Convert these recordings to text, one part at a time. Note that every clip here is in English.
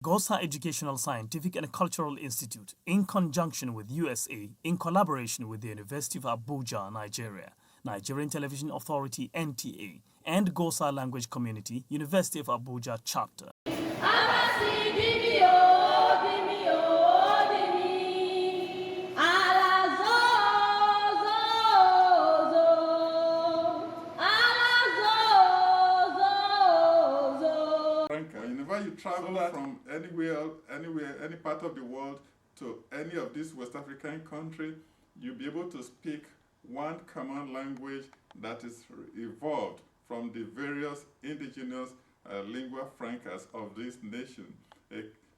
GUOSA Educational Scientific and Cultural Institute, in conjunction with USA, in collaboration with the University of Abuja, Nigeria, Nigerian Television Authority (NTA), and GUOSA Language Community, University of Abuja Chapter. Whenever you travel from anywhere, any part of the world to any of these West African countries, you'll be able to speak one common language that is evolved from the various indigenous lingua francas of this nation.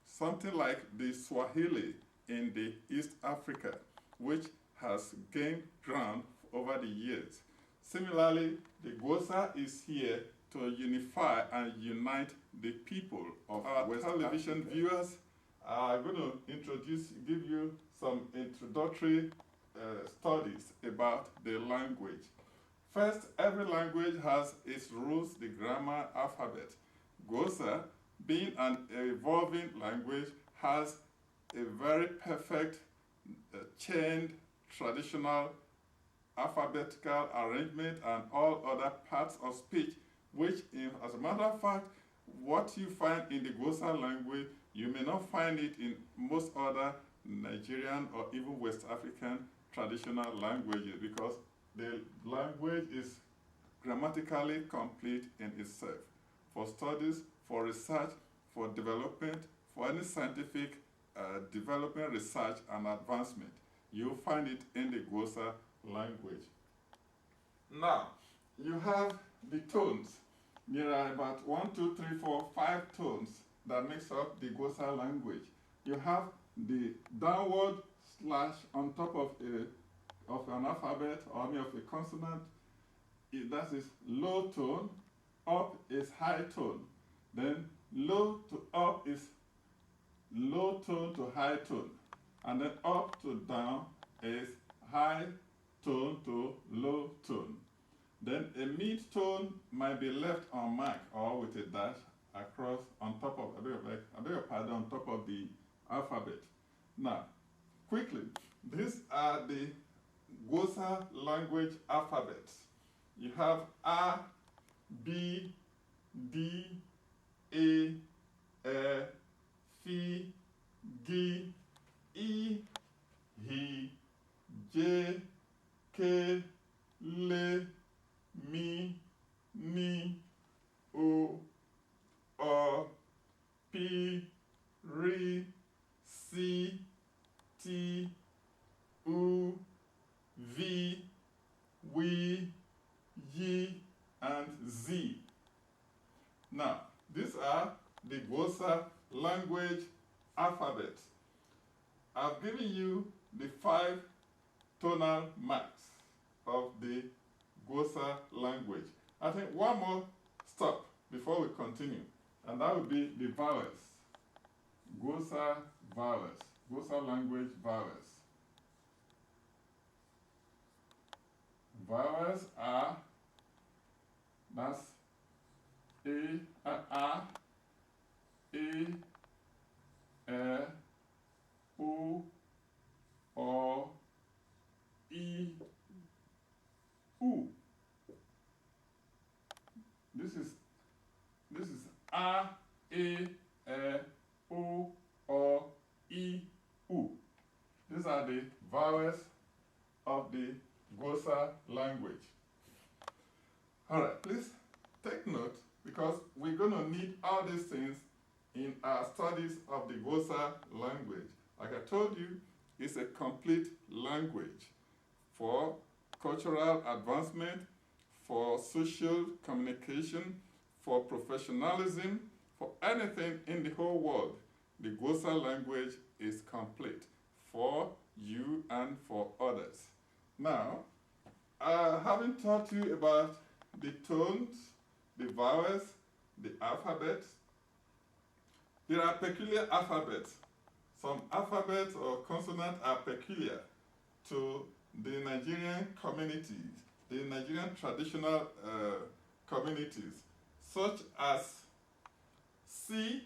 Something like the Swahili in the East Africa, which has gained ground over the years. Similarly, the GUOSA is here to unify and unite the people of our West television viewers. I'm going to give you some introductory studies about the language. First, every language has its rules, the grammar, alphabet. GUOSA, being an evolving language, has a very perfect chained traditional alphabetical arrangement and all other parts of speech, which, as a matter of fact, what you find in the GUOSA language, you may not find it in most other Nigerian or even West African traditional languages, because the language is grammatically complete in itself. For studies, for research, for development, for any scientific development, research, and advancement, you'll find it in the GUOSA language. Now, you have the tones. There are about 1, 2, 3, 4, 5 tones that makes up the GUOSA language. You have the downward slash on top of an alphabet or of a consonant. That is low tone. Up is high tone. Then low to up is low tone to high tone. And then up to down is high tone to low tone. Then a mid-tone might be left unmarked or with a dash across on top of, on top of the alphabet. Now, quickly, these are the GUOSA language alphabets. You have A, B, D, A, F, G, E, H, J, K, L, Mi, Ni, O, P, R, C, T, U, V, W, Y, and Z. Now, these are the GUOSA language alphabet. I've given you the 5 tonal marks of the GUOSA language. I think one more stop before we continue, and that would be the vowels. GUOSA vowels. GUOSA language vowels. Vowels are, that's A, O, E, U. This is A, O, E, U. These are the vowels of the GUOSA language. All right, please take note, because we're going to need all these things in our studies of the GUOSA language. Like I told you, it's a complete language for cultural advancement, for social communication, for professionalism, for anything in the whole world. The GUOSA language is complete for you and for others. Now, having taught you about the tones, the vowels, the alphabets, there are peculiar alphabets. Some alphabets or consonants are peculiar to the Nigerian communities, the Nigerian traditional communities, such as C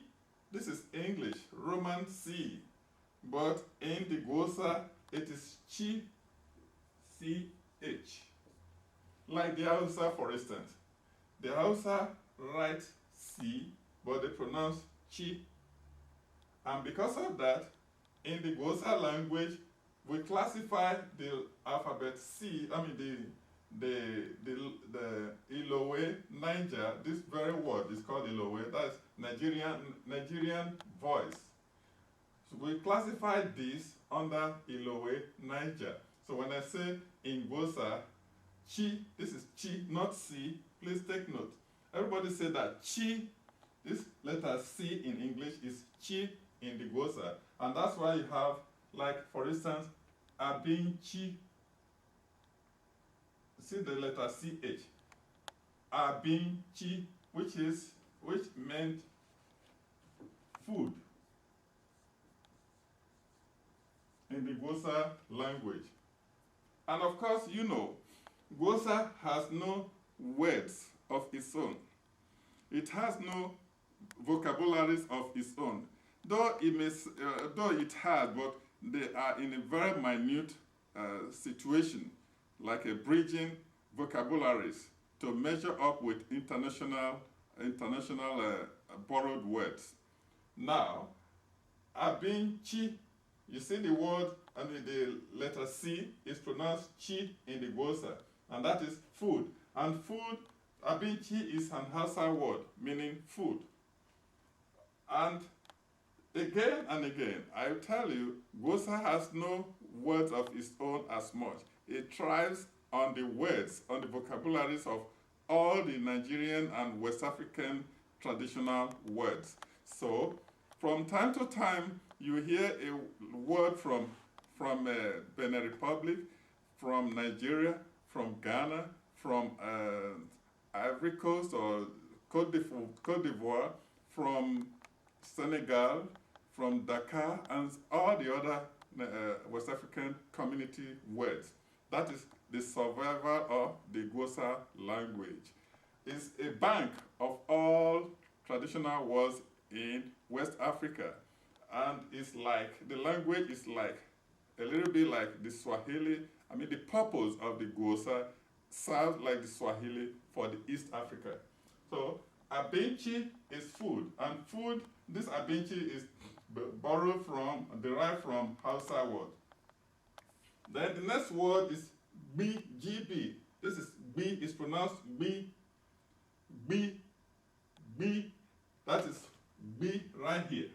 This is English, Roman C. But in the GUOSA, it is chi, ch. Like the Hausa, for instance. The Hausa write C, but they pronounce chi. And because of that, in the GUOSA language, we classify the alphabet C, the Ilowe, Niger, this very word is called Ilowe, that's Nigerian voice. So we classify this under Ilowe, Niger. So when I say in GUOSA, chi, this is chi, not C, please take note. Everybody say that chi, this letter C in English is chi in the GUOSA. And that's why you have, like, for instance, Abinchi. See the letter CH. Abinchi, which meant food in the GUOSA language. And of course, you know, GUOSA has no words of its own. It has no vocabularies of its own. Though it has, but they are in a very minute situation, like a bridging vocabularies to measure up with international borrowed words. Now, Abinchi, you see the word and the letter C is pronounced chi in the GUOSA, and that is food. And food, Abinchi is an Hausa word meaning food. And again and again, I tell you, GUOSA has no words of its own as much. It thrives on the words, on the vocabularies of all the Nigerian and West African traditional words. So, from time to time, you hear a word from Benin Republic, from Nigeria, from Ghana, from Ivory Coast or Côte d'Ivoire, from Senegal, from Dakar, and all the other West African community words. That is the survival of the GUOSA language. It's a bank of all traditional words in West Africa. And it's like, the language is like, a little bit like the Swahili. The purpose of the GUOSA serves like the Swahili for the East Africa. So, Abinchi is food. And food, this Abinchi is derived from Hausa word. Then the next word is GB. This is B, is pronounced B. That is B right here.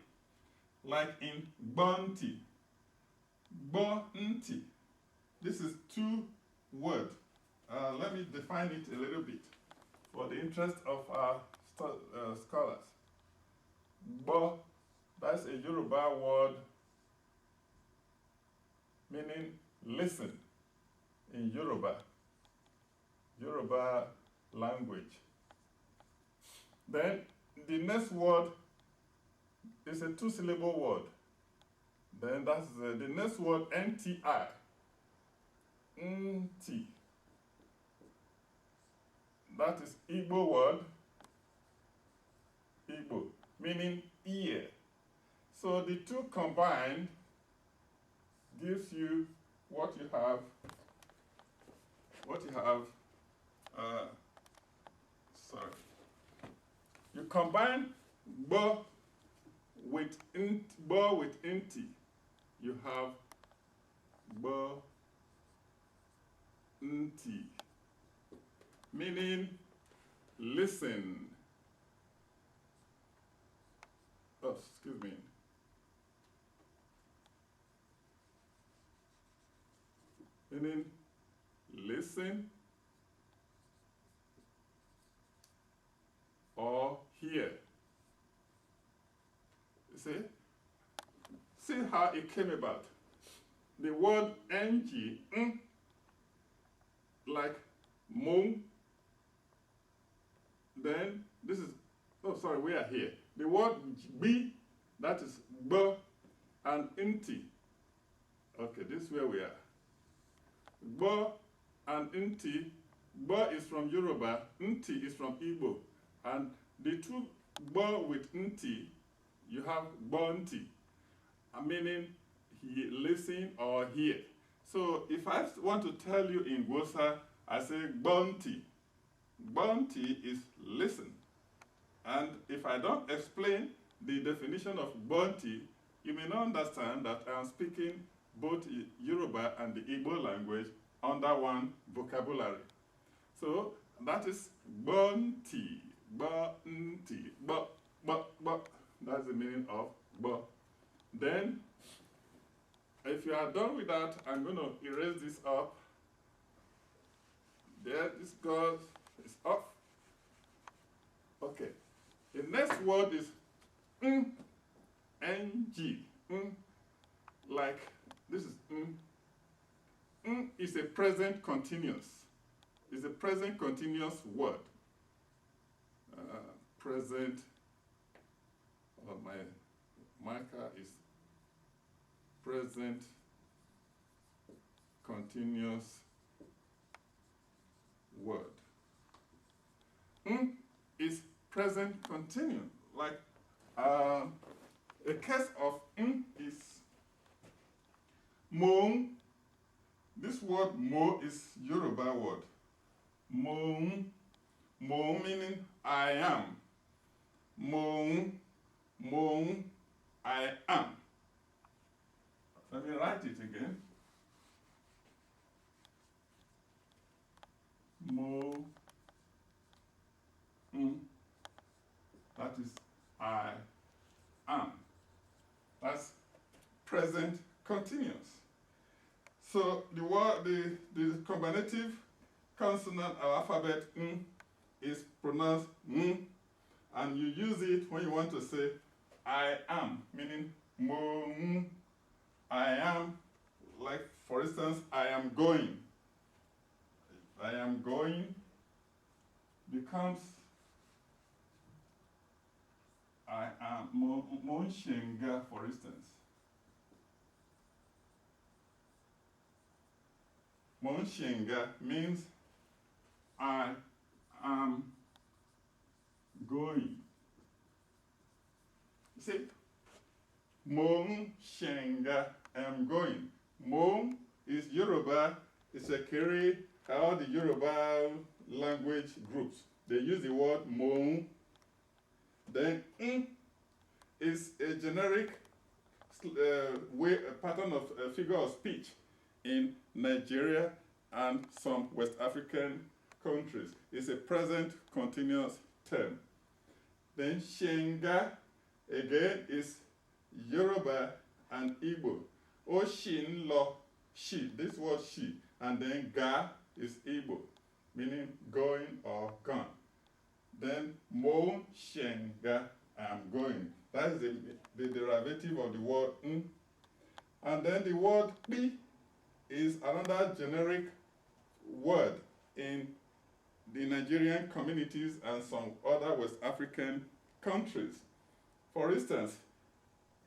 Like in Bonti. Bonti. This is two words. Let me define it a little bit for the interest of our scholars. Bo, that's a Yoruba word meaning listen in Yoruba language. Then the next word is a two-syllable word. Then that's the next word, NTI. NT. That is Igbo word. Igbo, meaning ear. So the two combined gives you what you have. You combine bo with inti. You have bo inti, meaning listen. Oh, excuse me. Meaning listen or hear. You see how it came about. The word ng, like mung. Then this is, oh sorry, we are here. The word b, that is b, and inti. Okay, this is where we are. B and inti. B is from Yoruba, inti is from Igbo. And the two b with inti, you have bonti, meaning he listen or hear. So if I want to tell you in GUOSA, I say bonti. Bonti is listen. And if I don't explain the definition of bonti, you may not understand that I'm speaking both Yoruba and the Igbo language under one vocabulary. So that is bonti, bonti, bo. That's the meaning of bo. Then, if you are done with that, I'm going to erase this up. There, this goes, is off. Okay. The next word is ng. Like this is ng. Ng is a present continuous. It's a present continuous word. Present, my marker is present continuous word. Ng is present continuous. Like a case of ng is mo. This word mo is Yoruba word. Mo meaning I am. Mo, I am. Let me write it again. Mo, that is I am. That's present continuous. So the word, the combinative consonant or alphabet is pronounced and you use it when you want to say I am, meaning mo, I am. Like for instance, I am going. I am going becomes I am mo shenga, for instance. Mo shenga means I am going. You see, mo shenga, I am going. Mo is Yoruba. It's a carry all the Yoruba language groups. They use the word mo. Then is a generic pattern of figure of speech in Nigeria and some West African countries. It's a present continuous term. Then shenga, again, is Yoruba and Igbo. O shin lo, she, this word she, and then ga is Igbo, meaning going or gone. Then mo shenga, I am going. That is the derivative of the word n. And then the word bi is another generic word in the Nigerian communities and some other West African countries. For instance,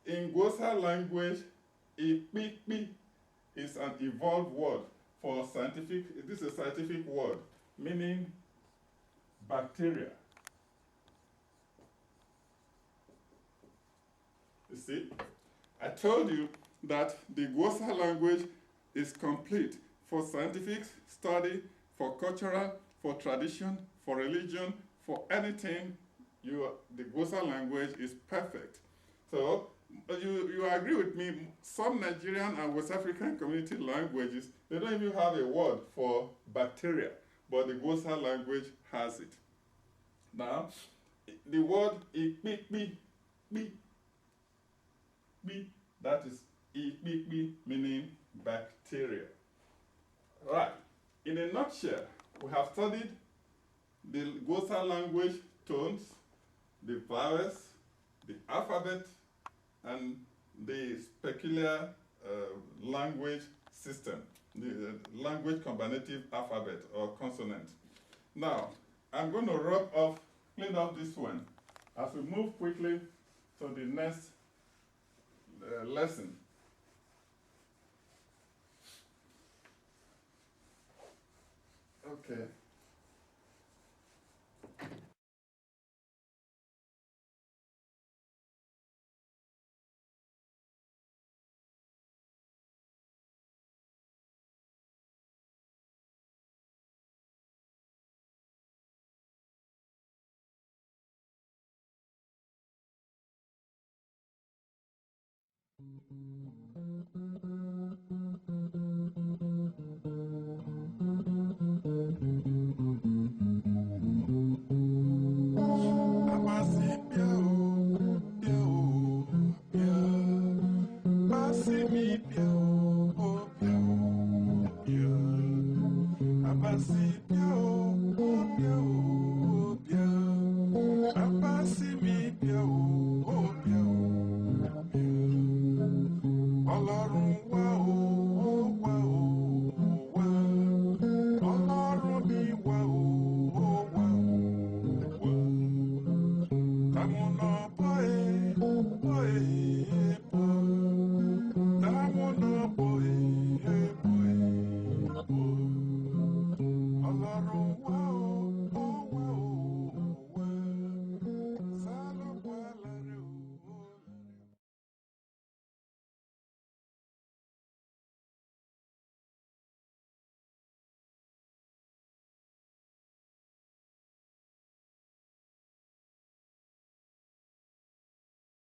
in GUOSA language, ikpikpi is an evolved word for scientific, this is a scientific word, meaning bacteria. You see, I told you that the GUOSA language is complete for scientific study, for cultural, for tradition, for religion, for anything. The GUOSA language is perfect. So you agree with me, some Nigerian and West African community languages, they don't even have a word for bacteria, but the GUOSA language has it. Now, the word ikpikpi, that is ikpikpi, meaning bacteria. Right. In a nutshell, we have studied the GUOSA language tones, the vowels, the alphabet, and the peculiar language system, the language combinative alphabet or consonant. Now, I'm going to clean up this one as we move quickly to the next lesson. Okay. Ọlọ́run